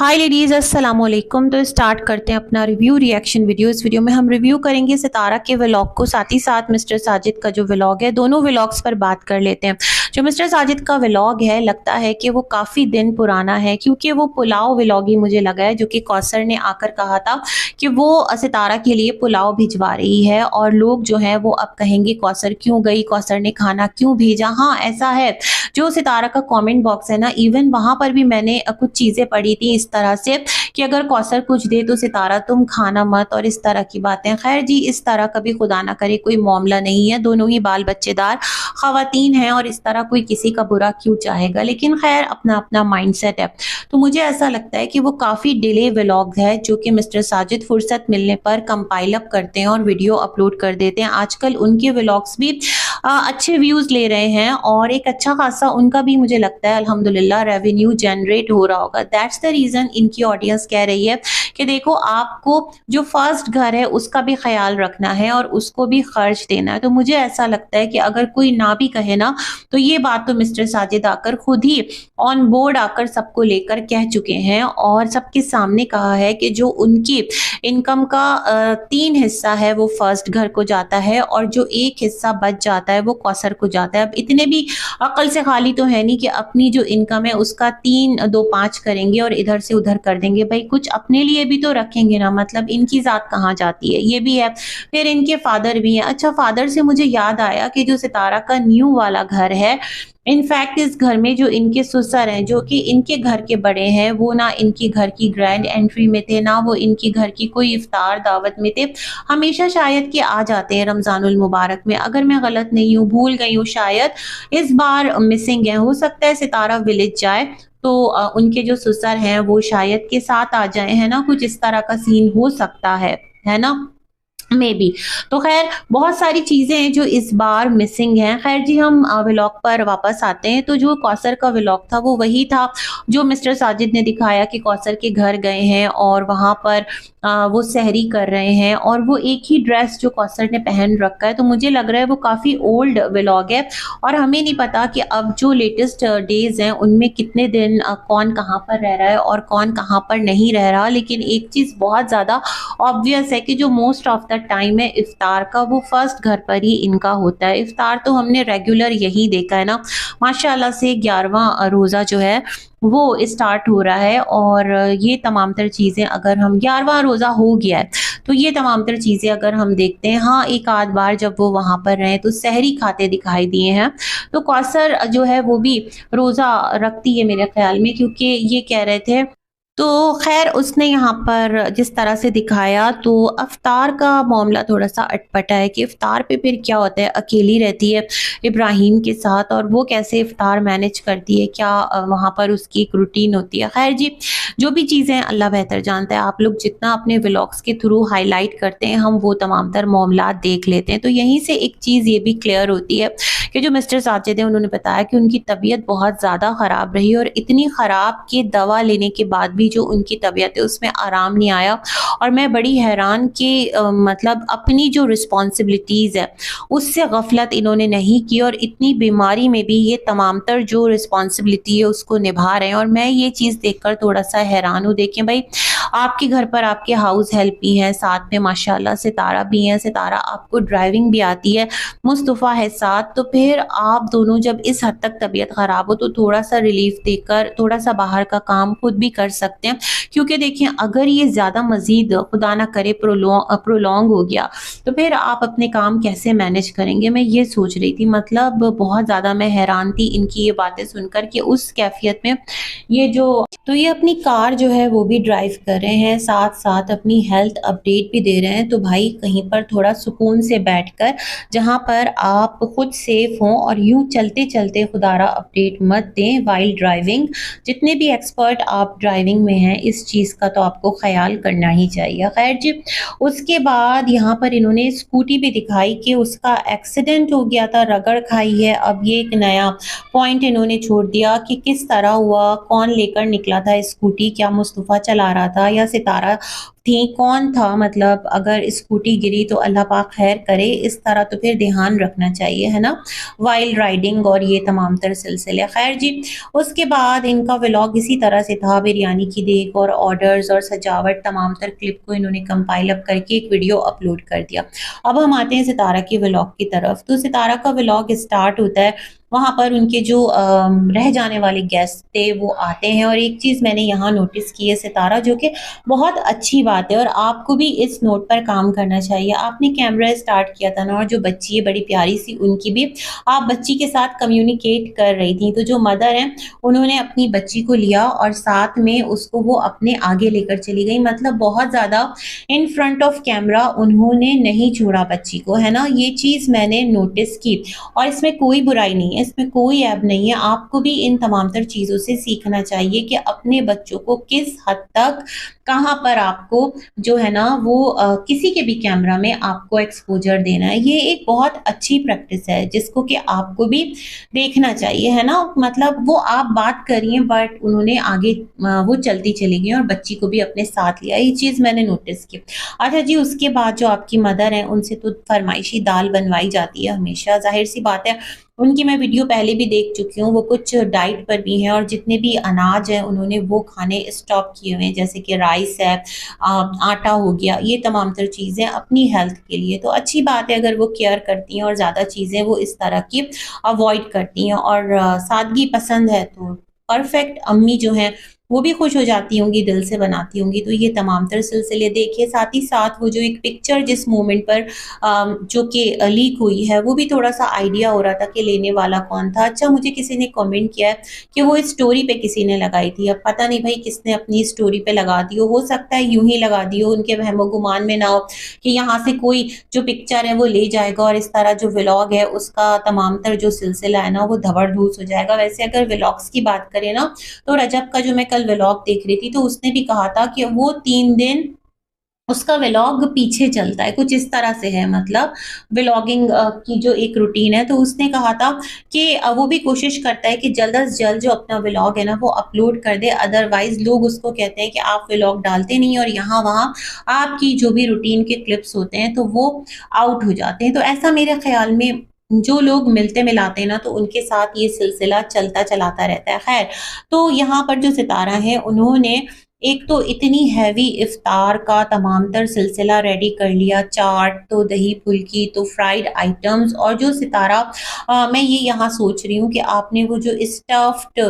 हाय ladies, अस्सलाम वालेकुम। तो स्टार्ट करते हैं अपना रिव्यू रिएक्शन वीडियो। इस वीडियो में हम रिव्यू करेंगे सितारा के व्लॉग को, साथ ही साथ मिस्टर साजिद का जो व्लॉग है, दोनों व्लॉग्स पर बात कर लेते हैं। जो मिस्टर साजिद का व्लॉग है, लगता है कि वो काफ़ी दिन पुराना है, क्योंकि वो पुलाव व्लॉग ही मुझे लगा है, जो कि कौसर ने आकर कहा था कि वो सितारा के लिए पुलाव भिजवा रही है और लोग जो हैं वो अब कहेंगे कौसर क्यों गई, कौसर ने खाना क्यों भेजा। हाँ, ऐसा है। जो सितारा का कमेंट बॉक्स है ना, इवन वहाँ पर भी मैंने कुछ चीज़ें पढ़ी थी इस तरह से कि अगर कौसर कुछ दे तो सितारा तुम खाना मत, और इस तरह की बातें। खैर जी, इस तरह कभी खुदा ना करे कोई मामला नहीं है, दोनों ही बाल बच्चेदार खवातीन हैं और इस तरह कोई किसी का बुरा क्यों चाहेगा। लेकिन खैर, अपना अपना माइंडसेट है। तो मुझे ऐसा लगता है कि वो काफ़ी डिले व्लॉग है, जो कि मिस्टर साजिद फुर्सत मिलने पर कंपाइल अप करते हैं और वीडियो अपलोड कर देते हैं। आजकल उनके व्लॉग्स भी अच्छे व्यूज़ ले रहे हैं और एक अच्छा खासा उनका भी मुझे लगता है अल्हम्दुलिल्लाह रेवेन्यू जनरेट हो रहा होगा। दैट्स द रीज़न इनकी ऑडियंस कह रही है कि देखो, आपको जो फर्स्ट घर है उसका भी ख्याल रखना है और उसको भी खर्च देना है। तो मुझे ऐसा लगता है कि अगर कोई ना भी कहे ना, तो ये बात तो मिस्टर साजिद आकर खुद ही ऑन बोर्ड आकर सबको लेकर कह चुके हैं और सबके सामने कहा है कि जो उनकी इनकम का 3 हिस्सा है वो फर्स्ट घर को जाता है और जो 1 हिस्सा बच जाता है वो कौसर को जाता है। अब इतने भी अक्ल से खाली तो है नहीं कि अपनी जो इनकम है उसका 3 2 5 करेंगे और इधर से उधर कर देंगे। भाई, कुछ अपने लिए भी तो रखेंगे ना, मतलब इनकी ज़ात कहाँ जाती है, ये भी है। फिर इनके फादर भी हैं। अच्छा, फादर से मुझे याद आया कि जो सितारा का न्यू वाला घर है, इनफैक्ट इस घर में जो इनके ससुर हैं, जो कि इनके घर के बड़े हैं, वो ना इनके घर की ग्रैंड एंट्री में थे, ना वो इनके घर की कोई इफ्तार दावत में थे। हमेशा शायद कि आ जाते हैं रमज़ानुल मुबारक में, अगर मैं गलत नहीं हूँ, भूल गई हूँ शायद। इस बार मिसिंग है, हो सकता है सितारा विलेज जाए तो उनके जो ससुर हैं वो शायद के साथ आ जाए, है ना, कुछ इस तरह का सीन हो सकता है ना, मे बी। तो खैर, बहुत सारी चीज़ें हैं जो इस बार मिसिंग हैं। खैर जी, हम व्लॉग पर वापस आते हैं। तो जो कौसर का व्लॉग था वो वही था जो मिस्टर साजिद ने दिखाया कि कौसर के घर गए हैं और वहाँ पर वो सहरी कर रहे हैं और वो एक ही ड्रेस जो कौसर ने पहन रखा है। तो मुझे लग रहा है वो काफ़ी ओल्ड व्लॉग है और हमें नहीं पता कि अब जो लेटेस्ट डेज़ हैं उनमें कितने दिन कौन कहाँ पर रह रहा है और कौन कहाँ पर नहीं रह रहा। लेकिन एक चीज़ बहुत ज़्यादा ऑब्वियस है कि जो मोस्ट ऑफ द टाइम है इफ्तार का, वो फर्स्ट घर पर ही इनका होता है। इफ्तार तो हमने रेगुलर यही देखा है ना, माशाल्लाह से 11वां रोज़ा जो है वो स्टार्ट हो रहा है और ये तमाम तर चीज़ें, अगर हम 11वां रोज़ा हो गया है तो ये तमाम तर चीज़ें अगर हम देखते हैं, हाँ, एक आध बार जब वो वहाँ पर रहे तो सहरी खाते दिखाई दिए हैं। तो कौसर जो है वो भी रोज़ा रखती है मेरे ख्याल में, क्योंकि ये कह रहे थे। तो ख़ैर, उसने यहाँ पर जिस तरह से दिखाया, तो इफ़्तार का मामला थोड़ा-सा अटपटा है कि इफ़्तार पे फिर क्या होता है, अकेली रहती है इब्राहीम के साथ और वो कैसे इफ़्तार मैनेज करती है, क्या वहाँ पर उसकी एक रूटीन होती है। ख़ैर जी, जो भी चीज़ें हैं अल्लाह बेहतर जानता है। आप लोग जितना अपने व्लॉग्स के थ्रू हाइलाइट करते हैं, हम वो तमाम तर मामलात देख लेते हैं। तो यहीं से एक चीज़ ये भी क्लियर होती है कि जो मिस्टर साजिद हैं, उन्होंने बताया कि उनकी तबीयत बहुत ज़्यादा ख़राब रही और इतनी ख़राब कि दवा लेने के बाद भी जो उनकी तबीयत है उसमें आराम नहीं आया। और मैं बड़ी हैरान कि मतलब अपनी जो रिस्पॉन्सिबिलिटीज़ है उससे गफलत इन्होंने नहीं की और इतनी बीमारी में भी ये तमाम तर जो रिस्पॉन्सिबिलिटी है उसको निभा रहे हैं। और मैं ये चीज़ देखकर थोड़ा सा हैरान हूँ। देखें भाई, आपके घर पर आपके हाउस हेल्प भी हैं, साथ में माशाल्लाह सितारा भी हैं, सितारा आपको ड्राइविंग भी आती है, मुस्तफ़ा है साथ। तो फिर आप दोनों जब इस हद तक तबीयत ख़राब हो तो थोड़ा सा रिलीफ देकर थोड़ा सा बाहर का काम खुद भी कर सकते हैं। क्योंकि देखिए, अगर ये ज़्यादा मज़ीद खुदा ना करे प्रोलॉन्ग हो गया तो फिर आप अपने काम कैसे मैनेज करेंगे, मैं ये सोच रही थी। मतलब बहुत ज़्यादा मैं हैरान थी इनकी ये बातें सुनकर कि उस कैफियत में ये जो, तो ये अपनी कार जो है वो भी ड्राइव कर रहे हैं, साथ साथ अपनी हेल्थ अपडेट भी दे रहे हैं। तो भाई, कहीं पर थोड़ा सुकून से बैठकर, जहाँ पर आप खुद सेफ हों और यूं चलते चलते खुदारा अपडेट मत दें वाइल ड्राइविंग। जितने भी एक्सपर्ट आप ड्राइविंग में हैं, इस चीज़ का तो आपको ख्याल करना ही चाहिए। खैर जी, उसके बाद यहाँ पर इन्होंने स्कूटी भी दिखाई कि उसका एक्सीडेंट हो गया था, रगड़ खाई है। अब ये एक नया पॉइंट इन्होंने छोड़ दिया कि किस तरह हुआ, कौन लेकर निकला था स्कूटी, क्या मुस्तफ़ा चला रहा था या सितारा थी, कौन था, मतलब अगर स्कूटी गिरी तो अल्लाह पाक खैर करे, इस तरह तो फिर ध्यान रखना चाहिए, है ना? वाइल राइडिंग और ये तमाम तर सिलसिले। खैर जी, उसके बाद इनका व्लॉग इसी तरह से था, बिरयानी की देग और ऑर्डर्स और सजावट तमाम तर क्लिप को इन्होंने कंपाइल अप करके एक वीडियो अपलोड कर दिया। अब हम आते हैं सितारा के व्लॉग की तरफ। तो सितारा का व्लॉग स्टार्ट होता है, वहाँ पर उनके जो रह जाने वाले गेस्ट थे वो आते हैं, और एक चीज़ मैंने यहाँ नोटिस की है सितारा, जो कि बहुत अच्छी बात है और आपको भी इस नोट पर काम करना चाहिए। आपने कैमरा स्टार्ट किया था ना, और जो बच्ची है बड़ी प्यारी सी, उनकी भी आप बच्ची के साथ कम्युनिकेट कर रही थी। तो जो मदर हैं उन्होंने अपनी बच्ची को लिया और साथ में उसको वो अपने आगे लेकर चली गई, मतलब बहुत ज़्यादा इन फ्रंट ऑफ कैमरा उन्होंने नहीं छोड़ा बच्ची को, है ना? ये चीज़ मैंने नोटिस की, और इसमें कोई बुराई नहीं है, इसमें कोई ऐब नहीं है। आपको भी इन तमाम तर चीज़ों से सीखना चाहिए कि अपने बच्चों को किस हद तक, कहाँ पर आपको जो है ना वो किसी के भी कैमरा में आपको एक्सपोज़र देना है। ये एक बहुत अच्छी प्रैक्टिस है जिसको कि आपको भी देखना चाहिए, है ना? मतलब वो आप बात कर रही हैं बट उन्होंने आगे वो चलती चली गई और बच्ची को भी अपने साथ लिया। ये चीज़ मैंने नोटिस की। अच्छा जी, उसके बाद जो आपकी मदर हैं उनसे तो फरमाइशी दाल बनवाई जाती है हमेशा, ज़ाहिर-सी बात है। उनकी मैं वीडियो पहले भी देख चुकी हूँ, वो कुछ डाइट पर भी हैं और जितने भी अनाज हैं उन्होंने वो खाने स्टॉप किए हुए हैं, जैसे कि राइस है, आटा हो गया, ये तमाम तर चीज़ें अपनी हेल्थ के लिए। तो अच्छी बात है अगर वो केयर करती हैं और ज़्यादा चीज़ें वो इस तरह की अवॉइड करती हैं, और सादगी पसंद है तो परफेक्ट। अम्मी जो हैं वो भी खुश हो जाती होंगी, दिल से बनाती होंगी। तो ये तमाम तर सिलसिले देखिए, साथ ही साथ वो जो एक पिक्चर जिस मोमेंट पर जो कि लीक हुई है, वो भी थोड़ा-सा आइडिया हो रहा था कि लेने वाला कौन था। अच्छा, मुझे किसी ने कमेंट किया है कि वो स्टोरी पे किसी ने लगाई थी। अब पता नहीं भई किसने अपनी स्टोरी पे लगा दी हो सकता है यूँ ही लगा दी हो, उनके वहमो-गुमान में ना हो कि यहाँ से कोई जो पिक्चर है वो ले जाएगा और इस तरह जो व्लॉग है उसका तमाम तर जो सिलसिला है ना वो धबड़-धूस हो जाएगा। वैसे अगर व्लॉग्स की बात करें ना, तो रजब का जो मैं कल व्लॉग देख रही थी तो उसने भी कहा था कि वो 3 दिन उसका व्लॉग पीछे चलता है, कुछ इस तरह से है, मतलब व्लॉगिंग की जो एक रूटीन है। तो उसने कहा था कि वो भी कोशिश करता है कि जल्द से जल्द जो अपना व्लॉग है ना वो अपलोड कर दे, अदरवाइज़ लोग उसको कहते हैं कि आप व्लॉग डालते नहीं और यहाँ-वहाँ आपकी जो भी रूटीन के क्लिप्स होते हैं तो वो आउट हो जाते हैं। तो ऐसा मेरे ख़्याल में जो लोग मिलते-मिलाते हैं ना तो उनके साथ ये सिलसिला चलता-चलाता रहता है। ख़ैर, तो यहाँ पर जो सितारा है उन्होंने एक तो इतनी हैवी इफ्तार का तमाम तर सिलसिला रेडी कर लिया, चाट तो दही फुल्की तो फ्राइड आइटम्स, और जो सितारा मैं ये यहाँ सोच रही हूँ कि आपने वो जो स्टफ्ड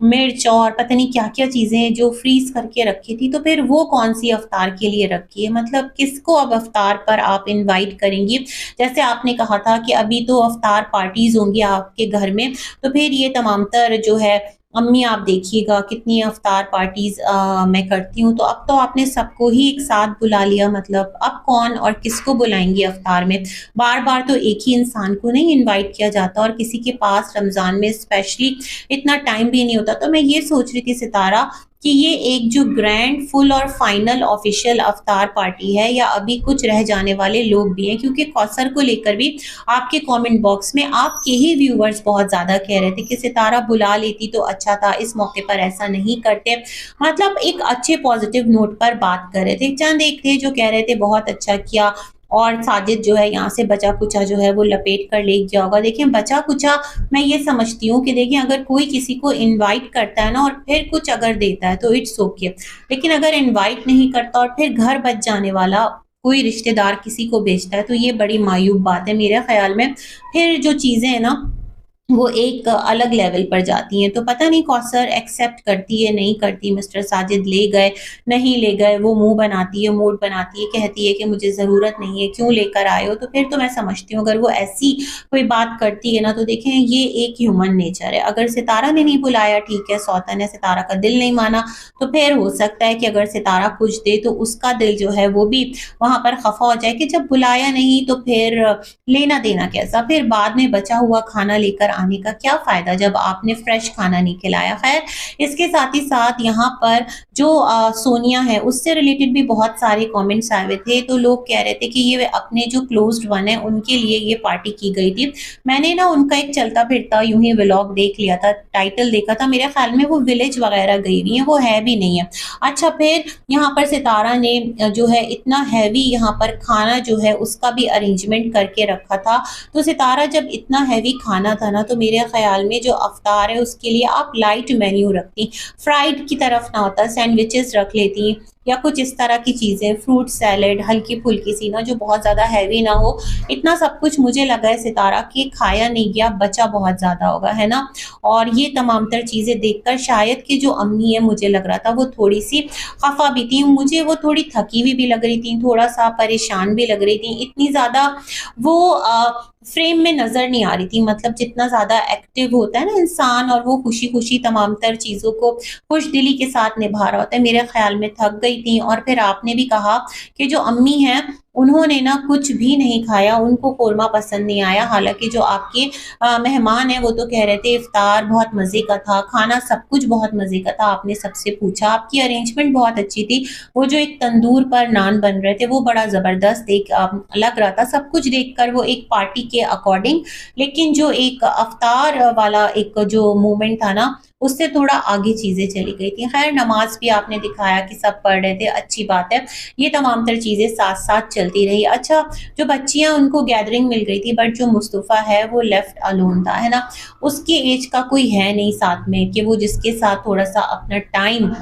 मिर्च और पता नहीं क्या-क्या चीज़ें जो फ्रीज़ करके रखी थी, तो फिर वो कौन-सी इफ्तार के लिए रखी है? मतलब किसको अब इफ्तार पर आप इनवाइट करेंगी? जैसे आपने कहा था कि अभी तो इफ्तार पार्टीज़ होंगी आपके घर में, तो फिर ये तमाम तर जो है अम्मी आप देखिएगा कितनी इफ्तार पार्टीज़ मैं करती हूँ, तो अब तो आपने सबको ही एक साथ बुला लिया, मतलब अब कौन और किसको बुलाएँगी इफ्तार में? बार-बार तो एक ही इंसान को नहीं इनवाइट किया जाता और किसी के पास रमज़ान में स्पेशली इतना टाइम भी नहीं होता। तो मैं ये सोच रही थी सितारा कि ये एक जो ग्रैंड फुल और फाइनल ऑफिशियल इफ्तार पार्टी है या अभी कुछ रह जाने वाले लोग भी हैं, क्योंकि कौसर को लेकर भी आपके कमेंट बॉक्स में आपके ही व्यूअर्स बहुत ज़्यादा कह रहे थे कि सितारा बुला लेती तो अच्छा था, इस मौके पर ऐसा नहीं करते। मतलब एक अच्छे पॉजिटिव नोट पर बात कर रहे थे। चंद एक थे जो कह रहे थे बहुत अच्छा किया, और साजिद जो है यहाँ से बचा-कुचा जो है वो लपेट कर ले गया होगा। देखिए बचा-कुचा मैं ये समझती हूँ कि देखिए अगर कोई किसी को इनवाइट करता है ना और फिर कुछ अगर देता है तो इट्स ओके। लेकिन अगर इनवाइट नहीं करता और फिर घर बच जाने वाला कोई रिश्तेदार किसी को भेजता है तो ये बड़ी मायूब बात है मेरे ख़्याल में। फिर जो चीज़ें हैं ना वो एक अलग लेवल पर जाती हैं। तो पता नहीं कौसर एक्सेप्ट करती है, नहीं करती, मिस्टर साजिद ले गए, नहीं ले गए, वो मुँह बनाती है, मूड बनाती है, कहती है कि मुझे ज़रूरत नहीं है, क्यों लेकर आए हो? तो फिर तो मैं समझती हूँ अगर वो ऐसी कोई बात करती है ना तो देखें ये एक ह्यूमन नेचर है। अगर सितारा ने नहीं बुलाया ठीक है, सौतन है, सितारा का दिल नहीं माना, तो फिर हो सकता है कि अगर सितारा कुछ दे तो उसका दिल जो है वो भी वहाँ पर खफ़ा हो जाए कि जब बुलाया नहीं तो फिर लेना देना कैसा? फिर बाद में बचा हुआ खाना लेकर खाने का क्या फ़ायदा जब आपने फ्रेश खाना नहीं खिलाया। खैर, इसके साथ ही साथ यहाँ पर जो सोनिया है उससे रिलेटेड भी बहुत सारे कमेंट्स आए हुए थे। तो लोग कह रहे थे कि ये अपने जो क्लोज्ड वन है उनके लिए ये पार्टी की गई थी। मैंने ना उनका एक चलता फिरता यूं ही व्लॉग देख लिया था, टाइटल देखा था, मेरे ख्याल में वो विलेज वगैरह गई हुई है, वो है भी नहीं है। अच्छा, फिर यहाँ पर सितारा ने जो है इतना हैवी यहाँ पर खाना जो है उसका भी अरेंजमेंट करके रखा था। तो सितारा जब इतना हैवी खाना था ना, तो मेरे ख्याल में जो अफ्तार है उसके लिए आप लाइट मेन्यू रखती, फ्राइड की तरफ ना होता, सैंडविचेस रख लेती या कुछ इस तरह की चीज़ें, फ्रूट सैलेड हल्की फुल्की सी ना, जो बहुत ज़्यादा हैवी ना हो। इतना सब कुछ मुझे लगा है सितारा कि खाया नहीं गया, बचा बहुत ज़्यादा होगा, है ना। और ये तमाम तर चीज़ें देखकर शायद कि जो अम्मी है, मुझे लग रहा था वो थोड़ी सी खफा भी थी, मुझे वो थोड़ी थकी हुई भी लग रही थी, थोड़ा सा परेशान भी लग रही थी। इतनी ज़्यादा वो फ्रेम में नज़र नहीं आ रही थी, मतलब जितना ज़्यादा एक्टिव होता है ना इंसान और वो खुशी-खुशी तमाम तर चीज़ों को खुशदिली के साथ निभा रहा होता है, मेरे ख़्याल में थक गई थी। और फिर आपने भी कहा कि जो अम्मी हैं उन्होंने ना कुछ भी नहीं खाया, उनको कोरमा पसंद नहीं आया। हालाँकि जो आपके मेहमान हैं वो तो कह रहे थे इफ्तार बहुत मज़े का था, खाना सब कुछ बहुत मज़े का था। आपने सबसे पूछा, आपकी अरेंजमेंट बहुत अच्छी थी। वो जो एक तंदूर पर नान बन रहे थे वो बड़ा ज़बरदस्त एक लग रहा था, सब कुछ देखकर वो एक पार्टी के अकॉर्डिंग। लेकिन जो एक अफ्तार वाला एक जो मोमेंट था ना, उससे थोड़ा आगे चीज़ें चली गई थी। खैर, नमाज़ भी आपने दिखाया कि सब पढ़ रहे थे, अच्छी बात है। ये तमाम तर चीज़ें साथ-साथ चलती रही। अच्छा, जो बच्चियाँ उनको गैदरिंग मिल गई थी, बट जो मुस्तफ़ा है वो लेफ्ट अलोन था, है ना। उसकी एज का कोई है नहीं साथ में कि वो जिसके साथ थोड़ा-सा अपना टाइम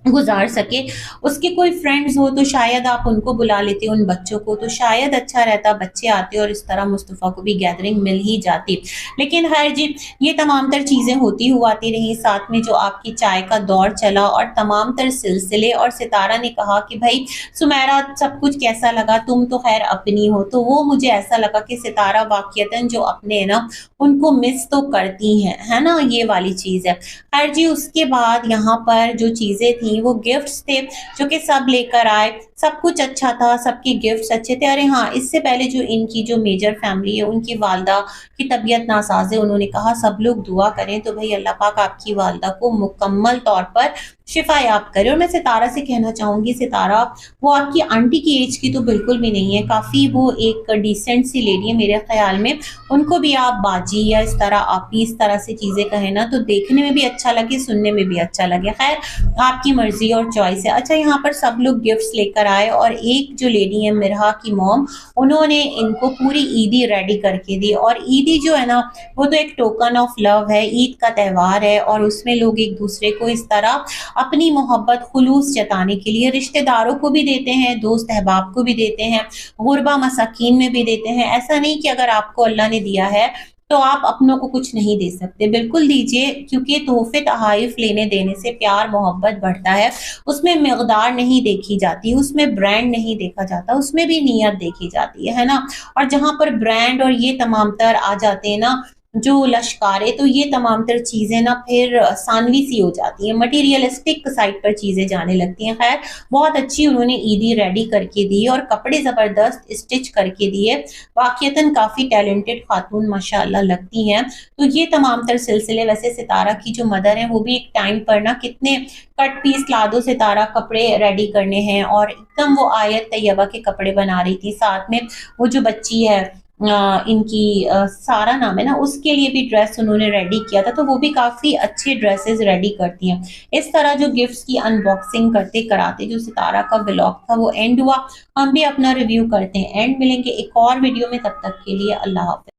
गुज़ार सके। उसके कोई फ्रेंड्स हो तो शायद आप उनको बुला लेते उन बच्चों को, तो शायद अच्छा रहता, बच्चे आते और इस तरह मुस्तफ़ा को भी गैदरिंग मिल ही जाती। लेकिन खैर जी, ये तमाम तर चीज़ें होती हुँ आती रहीं, साथ में जो आपकी चाय का दौर चला और तमाम तर सिलसिले। और सितारा ने कहा कि भई सुमैरा, सब कुछ कैसा लगा? तुम तो खैर अपनी हो। तो वो मुझे ऐसा लगा कि सितारा वाक़ईतन जो अपने हैं ना, उनको मिस तो करती हैं, है ना? ये वाली चीज़ है। खैर जी, उसके बाद यहाँ पर जो चीज़ें थी वो गिफ्ट्स थे जो कि सब लेकर आए, सब कुछ अच्छा था, सबके गिफ्ट्स अच्छे थे। अरे हाँ, इससे पहले जो इनकी जो मेजर फैमिली है उनकी वालदा की तबीयत नासाज़ है, उन्होंने कहा सब लोग दुआ करें तो भई अल्लाह पाक आपकी वालदा को मुकम्मल तौर पर शिफा याब करे। और मैं सितारा से कहना चाहूँगी, सितारा वो आपकी आंटी की एज की तो बिल्कुल भी नहीं है, काफ़ी वो एक डिसेंट सी लेडी है मेरे ख़्याल में। उनको भी आप बाजी या इस तरह आपी इस तरह से चीज़ें कहें ना, तो देखने में भी अच्छा लगे, सुनने में भी अच्छा लगे। खैर, आपकी मर्ज़ी और चॉइस है। अच्छा, यहाँ पर सब लोग गिफ्ट्स लेकर आए और एक जो लेडी है मिरहा की मॉम, उन्होंने इनको पूरी ईदी रेडी करके दी। और ईदी जो है ना, वो तो एक टोकन ऑफ लव है, ईद का त्यौहार है और उसमें लोग एक दूसरे को इस तरह अपनी मोहब्बत खुलूस जताने के लिए रिश्तेदारों को भी देते हैं, दोस्त अहबाब को भी देते हैं, गुरबा मसाकीन में भी देते हैं। ऐसा नहीं कि अगर आपको अल्लाह ने दिया है तो आप अपनों को कुछ नहीं दे सकते, बिल्कुल दीजिए, क्योंकि तोहफे तहाइफ लेने देने से प्यार मोहब्बत बढ़ता है। उसमें मिकदार नहीं देखी जाती, उसमें ब्रांड नहीं देखा जाता, उसमें भी नीयत देखी जाती है ना। और जहाँ पर ब्रांड और ये तमाम तर आ जाते हैं ना, जो लश्कारे, तो ये तमाम तर चीज़ें ना फिर सानवी सी हो जाती हैं, मटीरियलिस्टिक साइड पर चीज़ें जाने लगती हैं। खैर, बहुत अच्छी उन्होंने ईदी रेडी करके दी और कपड़े ज़बरदस्त स्टिच करके दिए। वाक़ईतन काफ़ी टैलेंटेड खातून माशाअल्लाह लगती हैं। तो ये तमाम तर सिलसिले, वैसे सितारा की जो मदर हैं वो भी एक टाइम पर ना कितने कट पीस ला दो सितारा कपड़े रेडी करने हैं और एकदम वो आयत तैयबा के कपड़े बना रही थी। साथ में वो जो बच्ची है इनकी सारा नाम है ना, उसके लिए भी ड्रेस उन्होंने रेडी किया था। तो वो भी काफ़ी अच्छे ड्रेसेस रेडी करती हैं। इस तरह जो गिफ्ट्स की अनबॉक्सिंग करते कराते जो सितारा का व्लॉग था वो एंड हुआ। हम भी अपना रिव्यू करते हैं एंड। मिलेंगे एक और वीडियो में, तब तक के लिए अल्लाह हाफ़िज़।